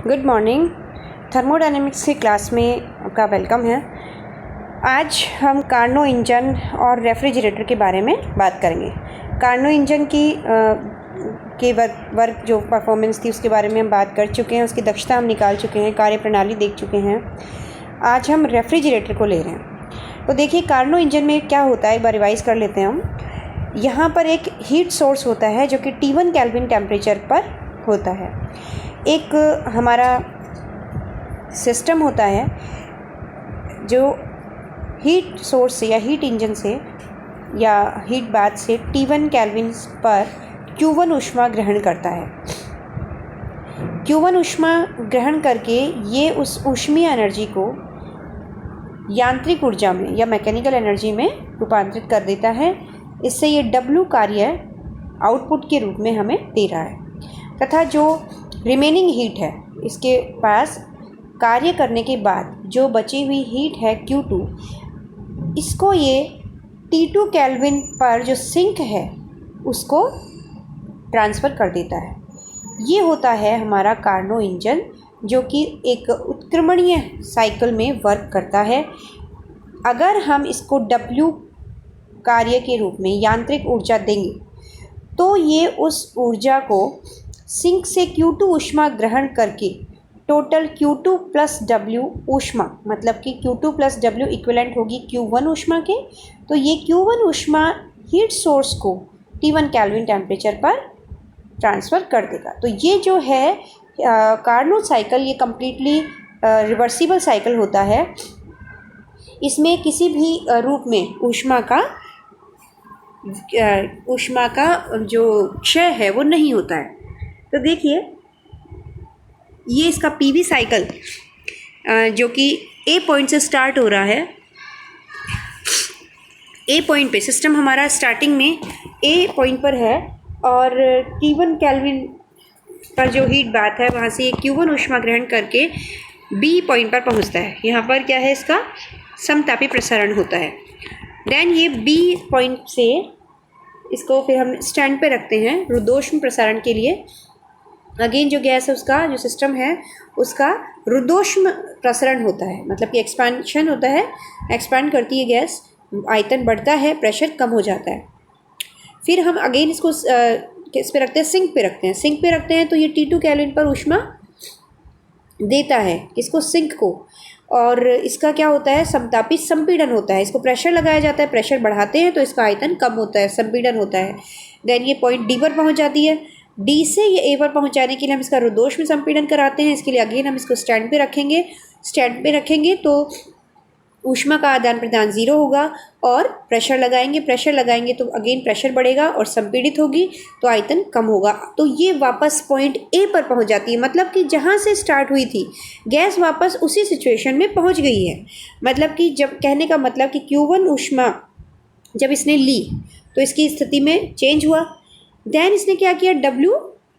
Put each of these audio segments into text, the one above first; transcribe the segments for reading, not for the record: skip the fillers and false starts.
Good morning. Thermodynamics की class में आपका वेलकम है। आज हम कार्नो इंजन और रेफ्रिजरेटर के बारे में बात करेंगे। कार्नो इंजन की वर्क जो परफॉर्मेंस थी उसके बारे में हम बात कर चुके हैं, उसकी दक्षता हम निकाल चुके हैं, कार्यप्रणाली देख चुके हैं। आज हम रेफ्रिजरेटर को ले रहे हैं। तो देखिए कार्नो इंजन में क्या होता है, एक बार रिवाइज़ कर लेते हैं हम। यहाँ पर एक हीट सोर्स होता है जो कि T1 केल्विन टेम्परेचर पर होता है। एक हमारा सिस्टम होता है जो हीट सोर्स से या हीट इंजन से या हीट बाथ से T1 केल्विन पर Q1 ऊष्मा ग्रहण करता है। Q1 ऊष्मा ग्रहण करके ये उस ऊष्मीय एनर्जी को यांत्रिक ऊर्जा में या मैकेनिकल एनर्जी में रूपांतरित कर देता है। इससे ये W कार्य आउटपुट के रूप में हमें दे रहा है, तथा जो रिमेनिंग हीट है इसके पास कार्य करने के बाद जो बची हुई हीट है Q2, इसको ये T2 केल्विन पर जो सिंक है उसको ट्रांसफ़र कर देता है। ये होता है हमारा कार्नो इंजन, जो कि एक उत्क्रमणीय साइकिल में वर्क करता है। अगर हम इसको W कार्य के रूप में यांत्रिक ऊर्जा देंगे तो ये उस ऊर्जा को सिंक से Q2 ऊष्मा ग्रहण करके टोटल Q2 प्लस W ऊष्मा, मतलब कि Q2 प्लस W इक्विवेलेंट होगी Q1 ऊष्मा के। तो ये Q1 ऊष्मा हीट सोर्स को T1 केल्विन टेम्परेचर पर ट्रांसफ़र कर देगा। तो ये जो है कार्नो साइकिल, ये कम्प्लीटली रिवर्सिबल साइकिल होता है। इसमें किसी भी रूप में ऊष्मा का जो क्षय है वो नहीं होता है। तो देखिए ये इसका पीवी साइकिल जो कि ए पॉइंट से स्टार्ट हो रहा है। ए पॉइंट पे सिस्टम हमारा स्टार्टिंग में ए पॉइंट पर है और T1 केल्विन पर जो हीट बात है वहाँ से Q1 ऊष्मा ग्रहण करके बी पॉइंट पर पहुँचता है। यहाँ पर क्या है, इसका समतापी प्रसारण होता है। देन ये बी पॉइंट से इसको फिर हम स्टैंड पे रखते हैं रुद्धोष्म प्रसारण के लिए। अगेन जो गैस है उसका जो सिस्टम है उसका रुद्धोष्म प्रसारण होता है, मतलब कि एक्सपेंशन होता है, एक्सपैंड करती है गैस, आयतन बढ़ता है, प्रेशर कम हो जाता है। फिर हम अगेन इसको किस पे रखते हैं, सिंक पे रखते हैं। सिंक पे रखते हैं तो ये T2 केल्विन पर ऊष्मा देता है इसको, सिंक को। और इसका क्या होता है, समतापी संपीड़न होता है। इसको प्रेशर लगाया जाता है, प्रेशर बढ़ाते हैं तो इसका आयतन कम होता है, संपीड़न होता है। देन ये पॉइंट डी पर पहुंच जाती है। डी से ये ए पर पहुंचाने के लिए हम इसका रुद्धोष्म संपीड़न कराते हैं। इसके लिए अगेन हम इसको स्टैंड पे रखेंगे। स्टैंड पे रखेंगे तो ऊष्मा का आदान प्रदान 0 होगा और प्रेशर लगाएंगे तो अगेन प्रेशर बढ़ेगा और संपीड़ित होगी तो आयतन कम होगा। तो ये वापस पॉइंट ए पर पहुंच जाती है, मतलब कि जहां से स्टार्ट हुई थी गैस वापस उसी सिचुएशन में पहुंच गई है। मतलब कि जब कहने का मतलब कि Q1 ऊष्मा जब इसने ली तो इसकी स्थिति में चेंज हुआ। देन इसने क्या किया, W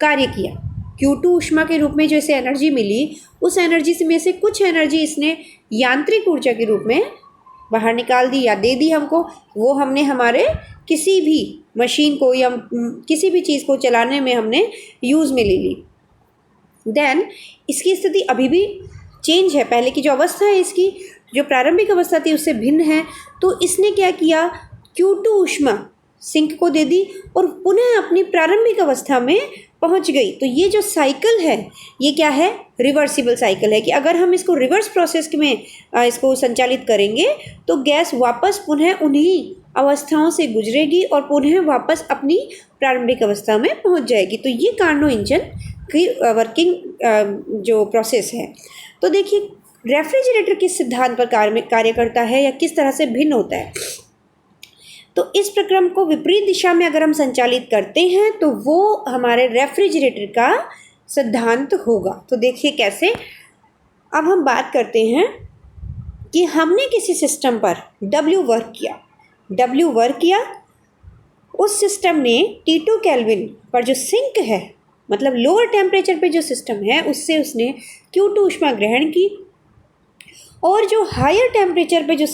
कार्य किया। Q2 ऊष्मा के रूप में जो इसे एनर्जी मिली, उस एनर्जी से में से कुछ एनर्जी इसने यांत्रिक ऊर्जा के रूप में बाहर निकाल दी या दे दी हमको। वो हमने हमारे किसी भी मशीन को या किसी भी चीज़ को चलाने में हमने यूज़ में ले ली। देन इसकी स्थिति अभी भी चेंज है, पहले की जो अवस्था है इसकी, जो प्रारंभिक अवस्था थी उससे भिन्न है। तो इसने क्या किया, Q2 ऊष्मा सिंक को दे दी और पुनः अपनी प्रारंभिक अवस्था में पहुंच गई। तो ये जो साइकिल है ये क्या है, रिवर्सिबल साइकिल है कि अगर हम इसको रिवर्स प्रोसेस में इसको संचालित करेंगे तो गैस वापस पुनः उन्हीं अवस्थाओं से गुजरेगी और पुनः वापस अपनी प्रारंभिक अवस्था में पहुंच जाएगी। तो ये कार्नो इंजन की वर्किंग जो प्रोसेस है। तो देखिए रेफ्रिजरेटर किस सिद्धांत पर कार्य करता है या किस तरह से भिन्न होता है। तो इस प्रक्रम को विपरीत दिशा में अगर हम संचालित करते हैं तो वो हमारे रेफ्रिजरेटर का सिद्धांत होगा। तो देखिए कैसे। अब हम बात करते हैं कि हमने किसी सिस्टम पर W वर्क किया। उस सिस्टम ने T2 केल्विन पर जो सिंक है, मतलब लोअर टेम्परेचर पे जो सिस्टम है, उससे उसने Q2 ऊष्मा ग्रहण की और जो हायर टेम्परेचर पे जो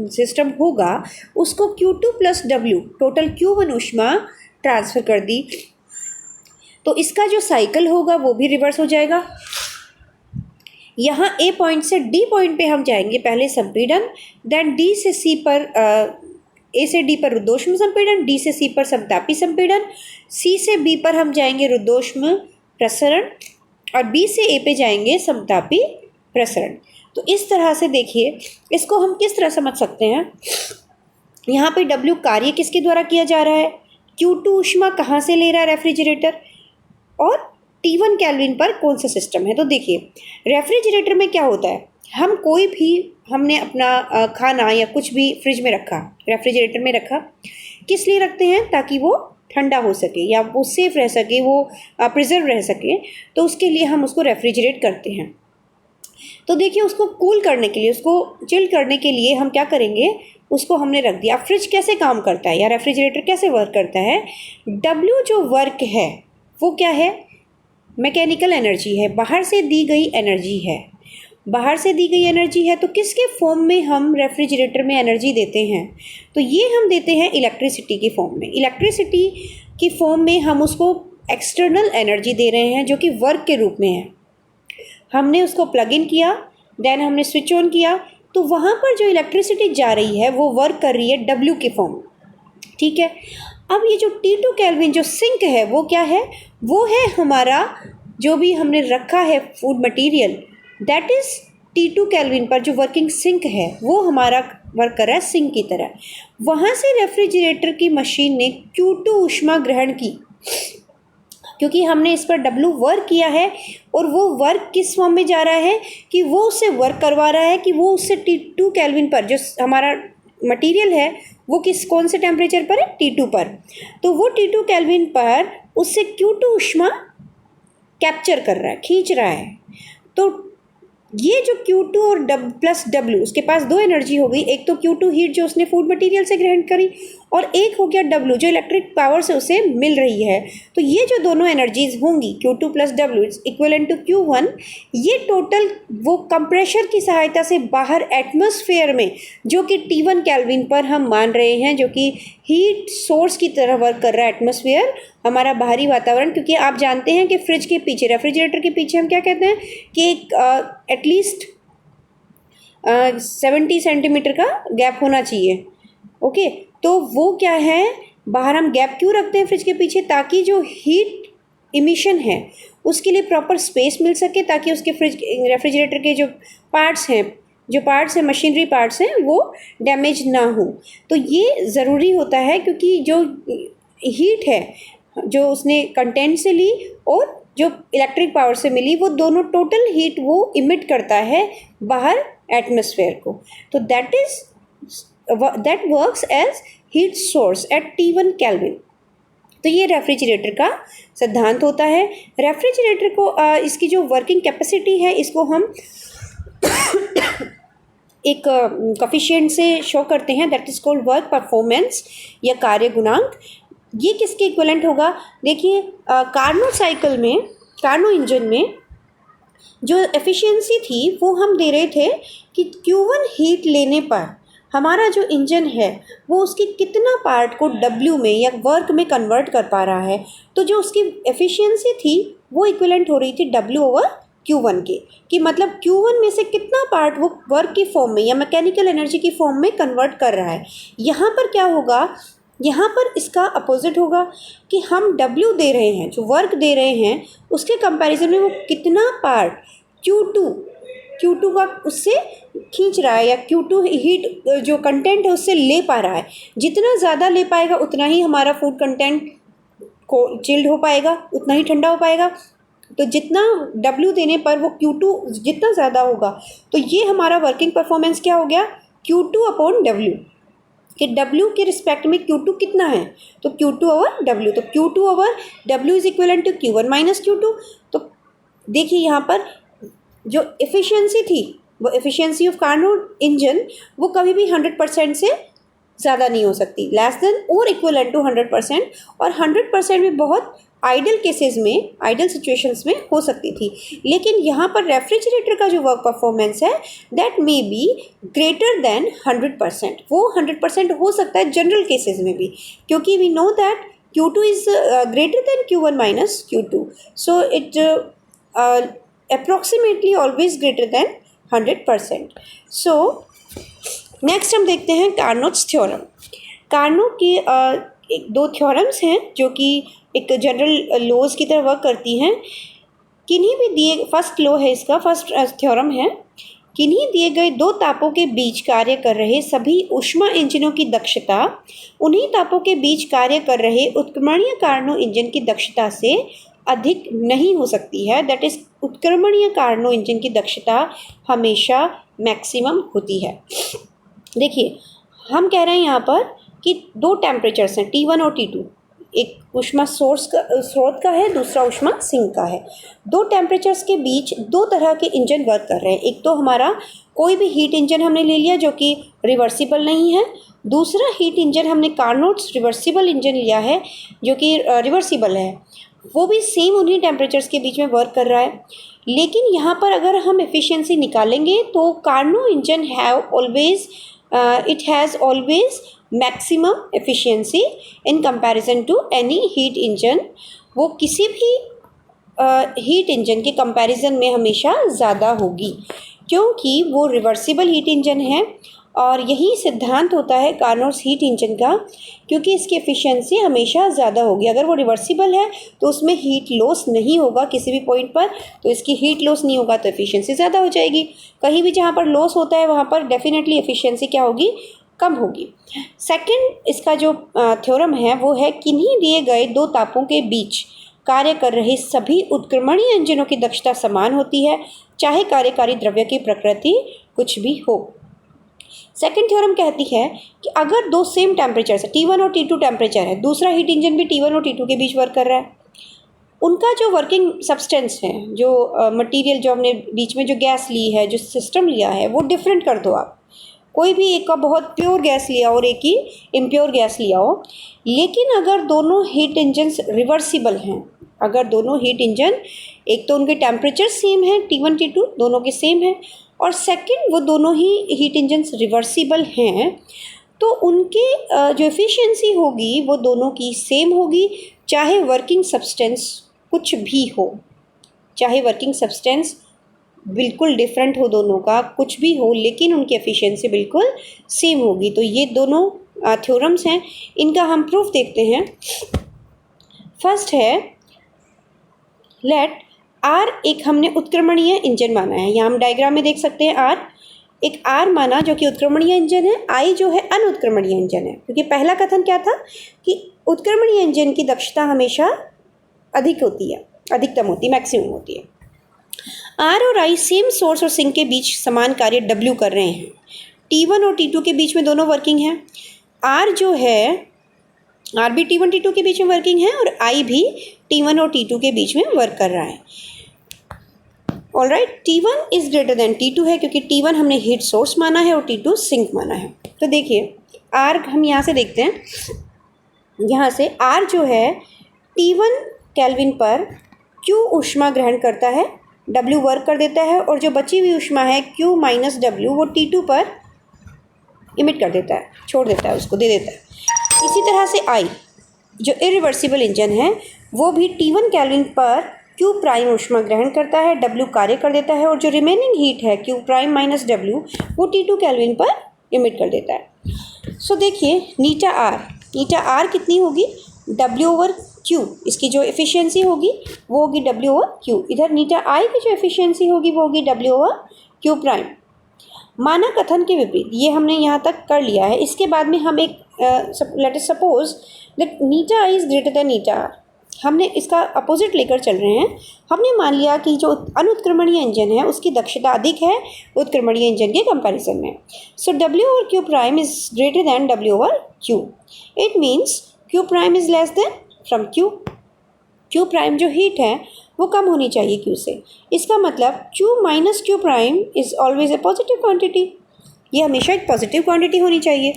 सिस्टम होगा उसको Q2 plus W total Q1 ऊष्मा ट्रांसफ़र कर दी। तो इसका जो साइकिल होगा वो भी रिवर्स हो जाएगा। यहाँ ए पॉइंट से डी पॉइंट पे हम जाएंगे पहले संपीड़न, देन डी से सी पर ए से डी पर रुद्धोष्म संपीड़न, डी से सी पर समतापी संपीड़न, सी से बी पर हम जाएंगे रुद्धोष्म प्रसरण और बी से ए पे जाएंगे समतापी प्रसरण। तो इस तरह से देखिए इसको हम किस तरह समझ सकते हैं। यहाँ पे W कार्य किसके द्वारा किया जा रहा है, Q2 ऊष्मा कहाँ से ले रहा है रेफ्रिजरेटर, और T1 केल्विन पर कौन सा सिस्टम है। तो देखिए रेफ्रिजरेटर में क्या होता है, हम कोई भी हमने अपना खाना या कुछ भी फ्रिज में रखा, रेफ्रिजरेटर में रखा, किस लिए रखते हैं, ताकि वो ठंडा हो सके या वो सेफ रह सके, वो प्रिजर्व रह सके, तो उसके लिए हम उसको रेफ्रिजरेट करते हैं। तो देखिए उसको कूल करने के लिए, उसको चिल करने के लिए हम क्या करेंगे, उसको हमने रख दिया। फ्रिज कैसे काम करता है या रेफ्रिजरेटर कैसे वर्क करता है, W जो वर्क है वो क्या है, मैकेनिकल एनर्जी है, बाहर से दी गई एनर्जी है। बाहर से दी गई एनर्जी है तो किसके फॉर्म में हम रेफ्रिजरेटर में एनर्जी देते हैं, तो ये हम देते हैं इलेक्ट्रिसिटी की फॉर्म में। इलेक्ट्रिसिटी की फॉर्म में हम उसको एक्सटर्नल एनर्जी दे रहे हैं जो कि वर्क के रूप में है। हमने उसको प्लग इन किया, देन हमने स्विच ऑन किया, तो वहाँ पर जो इलेक्ट्रिसिटी जा रही है वो वर्क कर रही है W के फॉर्म, ठीक है। अब ये जो T2 केल्विन जो सिंक है वो क्या है, वो है हमारा जो भी हमने रखा है food material, that is T2 kelvin पर जो वर्किंग सिंक है वो हमारा वर्क कर रहा है सिंक की तरह। वहाँ से रेफ्रिजरेटर की मशीन ने Q2 ऊष्मा ग्रहण की, क्योंकि हमने इस पर W वर्क किया है, और वो वर्क किस फॉर्म में जा रहा है कि वो उससे वर्क करवा रहा है कि वो उससे T2 केल्विन पर जो हमारा मटेरियल है वो कौन से टेम्परेचर पर है, T2 पर, तो वो T2 केल्विन पर उससे Q2 ऊष्मा कैप्चर कर रहा है, खींच रहा है। तो ये जो Q2 और प्लस W, उसके पास दो एनर्जी हो गई, एक तो Q2 हीट जो उसने फूड मटेरियल से ग्रहण करी, और एक हो गया W जो इलेक्ट्रिक पावर से उसे मिल रही है। तो ये जो दोनों एनर्जीज होंगी Q2 plus W equivalent to Q1, ये टोटल वो कंप्रेशर की सहायता से बाहर एटमॉस्फेयर में, जो कि T1 केल्विन पर हम मान रहे हैं, जो कि हीट सोर्स की तरह वर्क कर रहा है एटमॉस्फेयर, हमारा बाहरी वातावरण। क्योंकि आप जानते हैं कि फ्रिज के पीछे, रेफ्रिजरेटर के पीछे हम क्या कहते हैं कि एटलीस्ट 70 सेंटीमीटर का गैप होना चाहिए, ओके। तो वो क्या है, बाहर हम गैप क्यों रखते हैं फ्रिज के पीछे, ताकि जो हीट इमिशन है उसके लिए प्रॉपर स्पेस मिल सके, ताकि उसके रेफ्रिजरेटर के जो पार्ट्स हैं मशीनरी पार्ट्स हैं वो डैमेज ना हो। तो ये ज़रूरी होता है, क्योंकि जो हीट है जो उसने कंटेंट से ली और जो इलेक्ट्रिक पावर से मिली, वो दोनों टोटल हीट वो इमिट करता है बाहर एटमॉस्फेयर को। तो that works as heat source at T1 kelvin. तो ये रेफ्रिजरेटर का सिद्धांत होता है। रेफ्रिजरेटर को इसकी जो वर्किंग कैपेसिटी है इसको हम एक कोफिशिएंट से शो करते हैं, that is called work performance या कार्य गुणांक। ये किसके इक्विवेलेंट होगा, देखिए कार्नो साइकिल में, कार्नो इंजन में जो एफिशिएंसी थी वो हम दे रहे थे कि Q1 हीट लेने पर हमारा जो इंजन है वो उसकी कितना पार्ट को W में या वर्क में कन्वर्ट कर पा रहा है। तो जो उसकी एफिशिएंसी थी वो इक्विवेलेंट हो रही थी W ओवर Q1 के, कि मतलब Q1 में से कितना पार्ट वो वर्क की फॉर्म में या मैकेनिकल एनर्जी की फॉर्म में कन्वर्ट कर रहा है। यहाँ पर क्या होगा, यहाँ पर इसका अपोजिट होगा कि हम W दे रहे हैं, जो वर्क दे रहे हैं उसके कंपैरिजन में वो कितना पार्ट Q2 का उससे खींच रहा है, या Q2 हीट जो कंटेंट है उससे ले पा रहा है। जितना ज़्यादा ले पाएगा उतना ही हमारा फूड कंटेंट को चिल्ड हो पाएगा, उतना ही ठंडा हो पाएगा। तो जितना W देने पर वो Q2 जितना ज़्यादा होगा, तो ये हमारा वर्किंग परफॉर्मेंस क्या हो गया, Q2 अपॉन W, कि W के रिस्पेक्ट में Q2 कितना है, तो Q2 ओवर W। तो Q2 over W is equivalent to Q1 minus Q2। तो देखिए यहाँ पर जो एफिशिएंसी थी, वो एफिशिएंसी ऑफ कार्नोट इंजन वो कभी भी 100% से ज़्यादा नहीं हो सकती, लेस देन और इक्वलेंट टू 100%, और 100% भी बहुत आइडल केसेस में, आइडल सिचुएशंस में हो सकती थी। लेकिन यहाँ पर रेफ्रिजरेटर का जो वर्क परफॉर्मेंस है that may be greater than 100%, वो 100% हो सकता है जनरल केसेस में भी, क्योंकि we know that Q2 is greater than Q1 minus Q2, so it approximately always greater than 100%. So next हम देखते हैं कार्नोट्स थ्योरम. कार्नोट की एक दो थ्योरम्स हैं जो कि एक जनरल लॉज की तरह वर्क करती हैं. किन्हीं भी दिए, फर्स्ट लॉ है इसका, फर्स्ट थ्योरम है, किन्हीं दिए गए दो तापों के बीच कार्य कर रहे सभी ऊष्मा इंजनों की दक्षता उन्हीं तापों के बीच कार्य कर रहे उत्क्रमणीय कार्नो इंजन की दक्षता से अधिक नहीं हो सकती है. दैट इज, उत्क्रमणीय कार्नो इंजन की दक्षता हमेशा मैक्सिमम होती है. देखिए, हम कह रहे हैं यहाँ पर कि दो टेम्परेचर्स हैं T1 और T2. एक ऊष्मा स्रोत का है, दूसरा ऊष्मा सिंक का है. दो टेम्परेचर्स के बीच दो तरह के इंजन वर्क कर रहे हैं. एक तो हमारा कोई भी हीट इंजन हमने ले लिया जो कि रिवर्सिबल नहीं है. दूसरा हीट इंजन हमने कार्नोट्स रिवर्सिबल इंजन लिया है जो कि रिवर्सिबल है. वो भी सेम उन्हीं टेम्परेचर्स के बीच में वर्क कर रहा है. लेकिन यहाँ पर अगर हम एफिशिएंसी निकालेंगे तो Carnot engine it has always maximum efficiency in comparison to any heat engine. वो किसी भी हीट इंजन के कंपैरिजन में हमेशा ज़्यादा होगी क्योंकि वो रिवर्सिबल हीट इंजन है. और यही सिद्धांत होता है कार्नोट्स हीट इंजन का, क्योंकि इसकी एफिशिएंसी हमेशा ज़्यादा होगी. अगर वो रिवर्सिबल है तो उसमें हीट लॉस नहीं होगा किसी भी पॉइंट पर, तो इसकी हीट लॉस नहीं होगा तो एफिशिएंसी ज़्यादा हो जाएगी. कहीं भी जहाँ पर लॉस होता है वहाँ पर डेफिनेटली एफिशिएंसी क्या होगी, कम होगी. सेकंड इसका जो थ्योरम है वो है किन्हीं दिए गए दो तापों के बीच कार्य कर रहे सभी उत्क्रमणीय इंजनों की दक्षता समान होती है, चाहे कार्यकारी द्रव्य की प्रकृति कुछ भी हो. सेकेंड थ्योरम कहती है कि अगर दो सेम टेम्परेचर है, T1 और T2 टेम्परेचर है, दूसरा हीट इंजन भी T1 और T2 के बीच वर्क कर रहा है, उनका जो वर्किंग सब्सटेंस है, जो मटेरियल जो हमने बीच में जो गैस ली है, जो सिस्टम लिया है, वो डिफरेंट कर दो आप. कोई भी एक का बहुत प्योर गैस लिया और एक ही इम्प्योर गैस लिया हो. लेकिन अगर दोनों हीट इंजन्स रिवर्सिबल हैं, अगर दोनों हीट इंजन, एक तो उनके टेम्परेचर सेम है, T1 T2 दोनों के सेम है, और सेकंड वो दोनों ही हीट इंजन्स रिवर्सिबल हैं, तो उनके जो एफिशिएंसी होगी वो दोनों की सेम होगी, चाहे वर्किंग सब्सटेंस कुछ भी हो, चाहे वर्किंग सब्सटेंस बिल्कुल डिफरेंट हो, दोनों का कुछ भी हो, लेकिन उनकी एफिशिएंसी बिल्कुल सेम होगी. तो ये दोनों थ्योरम्स हैं, इनका हम प्रूफ देखते हैं. फर्स्ट है, लेट R एक हमने उत्क्रमणीय इंजन माना है. यहाँ हम डायग्राम में देख सकते हैं R, एक R माना जो कि उत्क्रमणीय इंजन है. I जो है अनुत्क्रमणीय इंजन है, क्योंकि पहला कथन क्या था कि उत्क्रमणीय इंजन की दक्षता हमेशा अधिक होती है, अधिकतम होती है, मैक्सिमम होती है. R और I सेम सोर्स और सिंक के बीच समान कार्य W कर रहे हैं. T1 और T2 के बीच में दोनों वर्किंग हैं. R जो है, R भी T1 T2 के बीच में वर्किंग है और I भी T1 और T2 के बीच में वर्क कर रहा है. All right, T1 is greater then T2 है क्योंकि T1 हमने हीट सोर्स माना है और T2 सिंक माना है. तो देखिए R हम यहाँ से देखते हैं, यहाँ से R जो है T1 केल्विन पर Q ऊष्मा ग्रहण करता है, W वर्क कर देता है, और जो बची हुई ऊष्मा है Q माइनस W वो T2 पर इमिट कर देता है, छोड़ देता है, उसको दे देता है. इसी तरह से I जो इरिवर्सिबल इंजन है वो भी T1 केल्विन पर Q प्राइम ऊष्मा ग्रहण करता है, W कार्य कर देता है, और जो रिमेनिंग हीट है Q प्राइम माइनस W वो T2 केल्विन पर इमिट कर देता है. सो देखिए नीटा R कितनी होगी, W ओवर Q, इसकी जो एफिशिएंसी होगी वो होगी W ओवर Q. इधर नीटा I की जो एफिशिएंसी होगी वो होगी W ओवर Q प्राइम. माना कथन के विपरीत, ये हमने यहाँ तक कर लिया है. इसके बाद में हम एक let us suppose that Neeta I is greater than Neeta R. हमने इसका अपोजिट लेकर चल रहे हैं. हमने मान लिया कि जो अनुत्क्रमणीय इंजन है उसकी दक्षता अधिक है उत्क्रमणीय इंजन के कंपैरिजन में. सो W over Q prime is greater then W over Q. It means Q prime is less then from Q. Q prime जो हीट है वो कम होनी चाहिए Q से. इसका मतलब Q minus Q prime is always a positive quantity. ये हमेशा एक पॉजिटिव क्वांटिटी होनी चाहिए.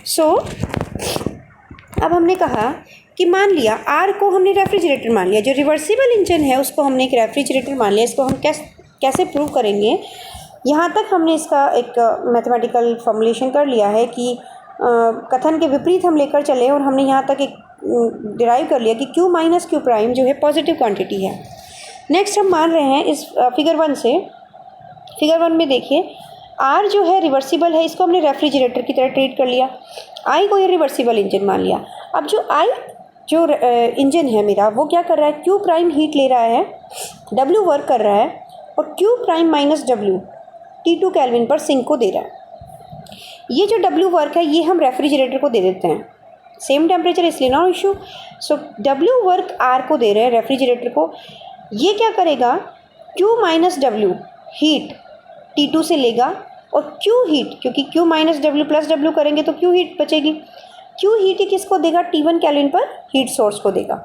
सो अब हमने कहा कि मान लिया R को हमने रेफ्रिजरेटर मान लिया, जो रिवर्सिबल इंजन है उसको हमने एक रेफ्रिजरेटर मान लिया. इसको हम कैसे प्रूव करेंगे, यहाँ तक हमने इसका एक मैथमेटिकल फॉर्मुलेशन कर लिया है कि कथन के विपरीत हम लेकर चले और हमने यहाँ तक एक डिराइव कर लिया कि Q माइनस Q प्राइम जो है पॉजिटिव क्वांटिटी है. नेक्स्ट हम मान रहे हैं इस फिगर 1 से, फिगर 1 में देखिए आर जो है रिवर्सिबल है, इसको हमने रेफ्रिजरेटर की तरह ट्रीट कर लिया, आई को ये रिवर्सिबल इंजन मान लिया। अब जो आई जो इंजन है मेरा वो क्या कर रहा है, क्यू प्राइम हीट ले रहा है, डब्ल्यू वर्क कर रहा है और Q prime minus W T2 kelvin पर सिंक को दे रहा है। ये जो डब्ल्यू वर्क है ये हम रेफ्रिजरेटर को दे देते हैं, सेम टेम्परेचर इसलिए no issue. So W work R को दे रहे हैं रेफ्रिजरेटर को, ये क्या करेगा, Q minus W heat T2 से लेगा और क्यू हीट, क्योंकि Q minus W plus W करेंगे तो क्यू हीट बचेगी, क्यू हीट ही किसको देगा, T1 केल्विन पर हीट सोर्स को देगा।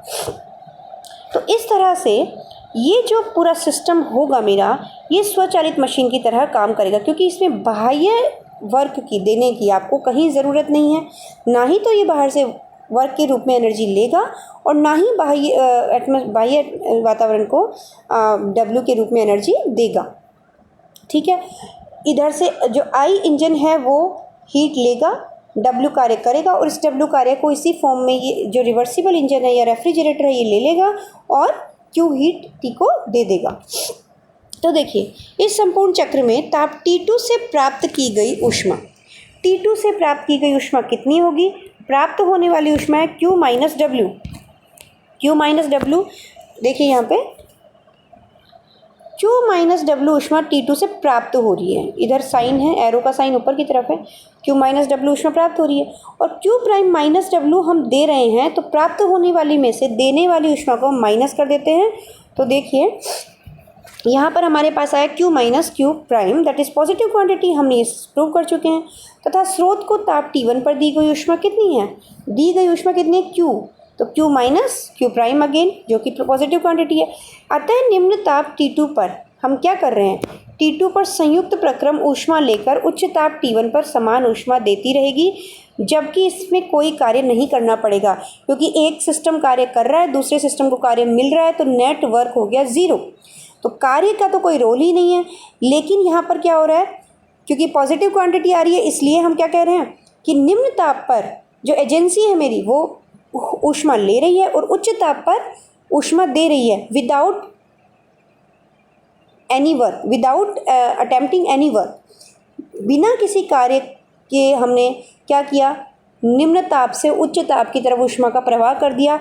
तो इस तरह से ये जो पूरा सिस्टम होगा मेरा, ये स्वचालित मशीन की तरह काम करेगा, क्योंकि इसमें बाह्य वर्क की देने की आपको कहीं ज़रूरत नहीं है, ना ही तो ये बाहर से वर्क के रूप में एनर्जी लेगा और ना ही बाह्य वातावरण को डब्ल्यू के रूप में एनर्जी देगा। ठीक है, इधर से जो आई इंजन है वो हीट लेगा, डब्ल्यू कार्य करेगा और इस डब्ल्यू कार्य को इसी फॉर्म में ये जो रिवर्सिबल इंजन है या रेफ्रिजरेटर है ये ले लेगा और क्यू हीट टी को दे देगा। तो देखिए इस संपूर्ण चक्र में ताप T2 से प्राप्त की गई ऊष्मा, T2 से प्राप्त की गई ऊष्मा कितनी होगी, प्राप्त होने वाली ऊष्मा है Q minus W, Q minus W, देखिए यहाँ पे Q माइनस डब्ल्यू ऊष्मा T2 से प्राप्त हो रही है, इधर साइन है, एरो का साइन ऊपर की तरफ है, Q माइनस डब्ल्यू ऊष्मा प्राप्त हो रही है और Q प्राइम माइनस डब्ल्यू हम दे रहे हैं, तो प्राप्त होने वाली में से देने वाली ऊष्मा को हम माइनस कर देते हैं। तो देखिए यहाँ पर हमारे पास आया Q minus Q prime, that is positive quantity, हमने इस प्रूव कर चुके हैं। तथा स्रोत को ताप T1 पर दी गई ऊष्मा कितनी है, दी गई ऊष्मा कितनी है, Q, तो Q minus Q prime again जो कि पॉजिटिव क्वांटिटी है। अतः निम्न ताप T2 पर हम क्या कर रहे हैं, T2 पर संयुक्त प्रक्रम ऊष्मा लेकर उच्च ताप T1 पर समान ऊष्मा देती रहेगी, जबकि इसमें कोई कार्य नहीं करना पड़ेगा, क्योंकि एक सिस्टम कार्य कर रहा है दूसरे सिस्टम को कार्य मिल रहा है, तो नेट वर्क हो गया ज़ीरो, तो कार्य का तो कोई रोल ही नहीं है। लेकिन यहाँ पर क्या हो रहा है, क्योंकि पॉजिटिव क्वांटिटी आ रही है, इसलिए हम क्या कह रहे हैं कि निम्न ताप पर जो एजेंसी है मेरी वो ऊष्मा ले रही है और उच्च ताप पर ऊष्मा दे रही है without any work, without attempting any work, बिना किसी कार्य के हमने क्या किया, निम्न ताप से उच्च ताप की तरफ ऊष्मा का प्रवाह कर दिया,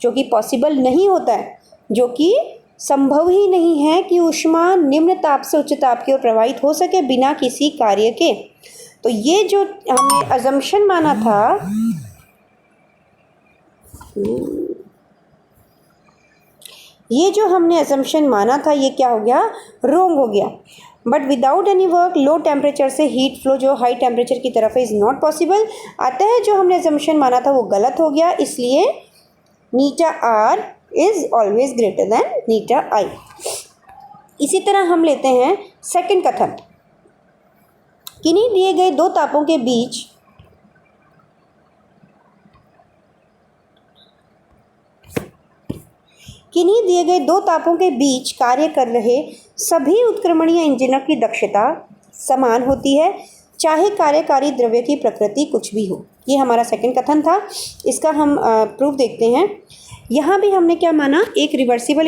जो कि पॉसिबल नहीं होता है, जो कि संभव ही नहीं है कि ऊष्मा निम्न ताप से उच्च ताप की ओर प्रवाहित हो सके बिना किसी कार्य के। तो ये जो हमने अजम्पशन माना था, ये जो हमने अजम्पशन माना था ये क्या हो गया, रॉन्ग हो गया। But without any work low temperature से हीट फ्लो जो हाई टेम्परेचर की तरफ है इज़ नॉट पॉसिबल। अतः जो हमने अजम्पशन माना था वो गलत हो गया, इसलिए eta R is always greater than eta I. इसी तरह हम लेते हैं सेकंड कथन, किन्हीं दिए गए दो तापों के बीच कार्य कर रहे सभी उत्क्रमणीय इंजनों की दक्षता समान होती है, चाहे कार्यकारी द्रव्य की प्रकृति कुछ भी हो। ये हमारा सेकंड कथन था, इसका हम प्रूफ देखते हैं। यहाँ भी हमने क्या माना, एक रिवर्सिबल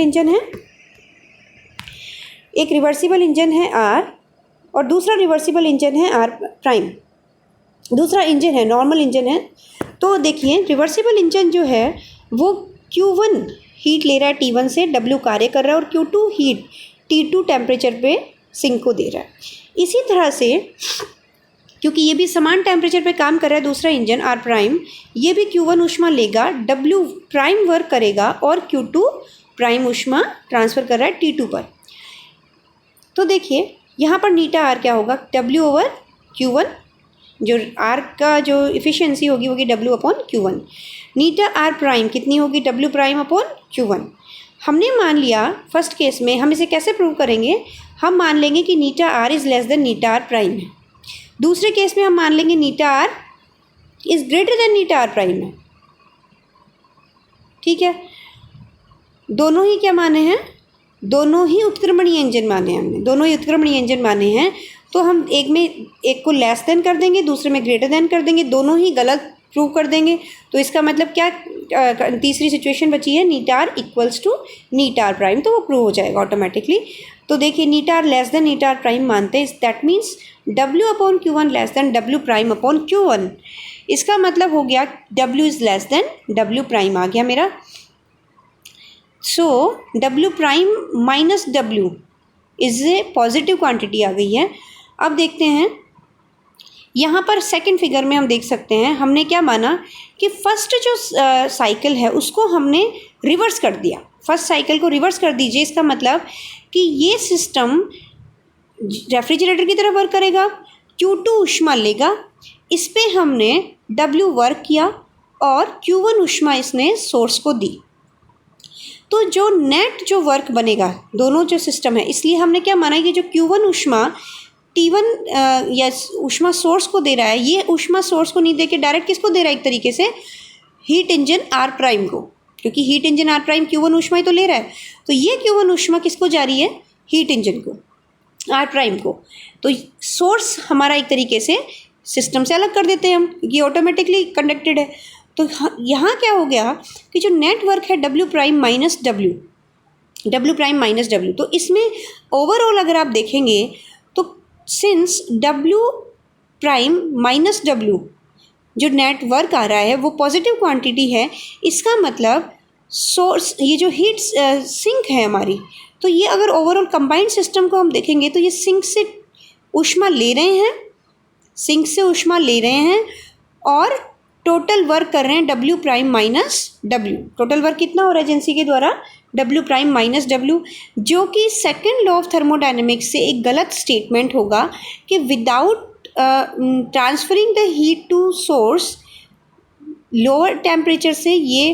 इंजन है आर और दूसरा रिवर्सिबल इंजन है आर प्राइम, दूसरा इंजन है नॉर्मल इंजन है। तो देखिए रिवर्सिबल इंजन जो है वो Q1 हीट ले रहा है T1 से, W कार्य कर रहा है और Q2 हीट T2 टेम्परेचर पे सिंक को दे रहा है। इसी तरह से क्योंकि ये भी समान टेम्परेचर पे काम कर रहा है दूसरा इंजन आर प्राइम, ये भी Q1 ऊष्मा लेगा, W प्राइम वर्क करेगा और Q2 प्राइम ऊष्मा ट्रांसफ़र कर रहा है T2 पर। तो देखिए यहाँ पर नीटा आर क्या होगा, W ओवर Q1, जो आर का जो इफ़िशियंसी होगी W अपॉन Q1। नीटा आर प्राइम कितनी होगी, W प्राइम अपॉन Q1। हमने मान लिया फर्स्ट केस में, हम इसे कैसे प्रूव करेंगे, हम मान लेंगे कि eta R is less than eta R prime है। दूसरे केस में हम मान लेंगे eta R is greater than eta R prime है। ठीक है, दोनों ही क्या माने हैं, दोनों ही उत्क्रमणीय इंजन माने हैं हमने, दोनों ही उत्क्रमणीय इंजन माने हैं। तो हम एक में एक को लेस देन कर देंगे, दूसरे में ग्रेटर देन कर देंगे, दोनों ही गलत प्रूव कर देंगे। तो इसका मतलब क्या, तीसरी सिचुएशन बची है eta R equals to eta R prime, तो वो प्रूव हो जाएगा ऑटोमेटिकली। तो देखिए eta R less than eta R prime मानते हैं, that means W upon Q1 less than W prime upon Q1। इसका मतलब हो गया W is less than W prime आ गया मेरा। So W prime minus W is a positive quantity आ गई है। अब देखते हैं यहाँ पर सेकंड फिगर में हम देख सकते हैं, हमने क्या माना कि फर्स्ट जो साइकिल है उसको हमने रिवर्स कर दिया। फर्स्ट साइकिल को रिवर्स कर दीजिए, इसका मतलब कि ये सिस्टम रेफ्रिजरेटर की तरह वर्क करेगा, Q2 ऊष्मा लेगा, इस पे हमने W वर्क किया और Q1 ऊष्मा इसने सोर्स को दी। तो जो नेट जो वर्क बनेगा दोनों जो सिस्टम है, इसलिए हमने क्या माना कि जो Q1 ऊष्मा T1 या ऊष्मा सोर्स को दे रहा है, ये ऊष्मा सोर्स को नहीं दे के डायरेक्ट किसको दे रहा है, एक तरीके से हीट इंजन R प्राइम को, क्योंकि heat engine R prime Q1 ऊष्मा ही तो ले रहा है। तो ये Q1 ऊष्मा किसको जा रही है, हीट इंजन को, R प्राइम को। तो सोर्स हमारा एक तरीके से सिस्टम से अलग कर देते हैं हम, ये ऑटोमेटिकली कंडक्टेड है। तो यहाँ क्या हो गया कि जो नेटवर्क है W prime minus W prime minus W, तो इसमें ओवरऑल अगर आप देखेंगे तो since W prime minus W जो नेटवर्क आ रहा है वो पॉजिटिव क्वांटिटी है, इसका मतलब सोर्स ये जो हीट सिंक है हमारी, तो ये अगर ओवरऑल कंबाइंड सिस्टम को हम देखेंगे तो ये सिंक से ऊष्मा ले रहे हैं, सिंक से ऊष्मा ले रहे हैं और टोटल वर्क कर रहे हैं W prime minus W। Total work कितना हो रहा है एजेंसी के द्वारा, W प्राइम माइनस W, जो कि सेकेंड लॉ ऑफ थर्मोडायनेमिक्स से एक गलत स्टेटमेंट होगा कि without transferring the heat to source, lower temperature से ये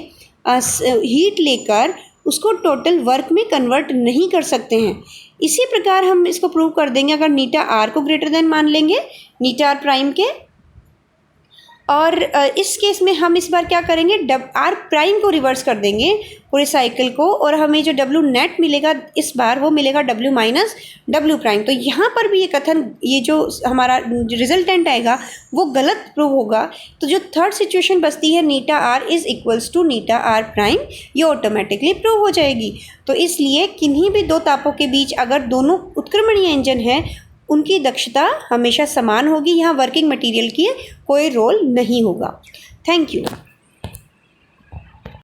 हीट लेकर उसको टोटल वर्क में कन्वर्ट नहीं कर सकते हैं। इसी प्रकार हम इसको प्रूव कर देंगे अगर नीटा आर को ग्रेटर देन मान लेंगे नीटा आर प्राइम के, और इस केस में हम इस बार क्या करेंगे, आर प्राइम को रिवर्स कर देंगे पूरे साइकिल को, और हमें जो W नेट मिलेगा इस बार वो मिलेगा W माइनस W प्राइम। तो यहाँ पर भी ये कथन, ये जो हमारा रिजल्टेंट आएगा वो गलत प्रूव होगा। तो जो थर्ड सिचुएशन बचती है eta R is equals to eta R prime, ये ऑटोमेटिकली प्रूव हो जाएगी। तो इसलिए किन्हीं भी दो तापों के बीच अगर दोनों उत्क्रमणीय इंजन हैं उनकी दक्षता हमेशा समान होगी, यहाँ वर्किंग मटेरियल की कोई रोल नहीं होगा। Thank you.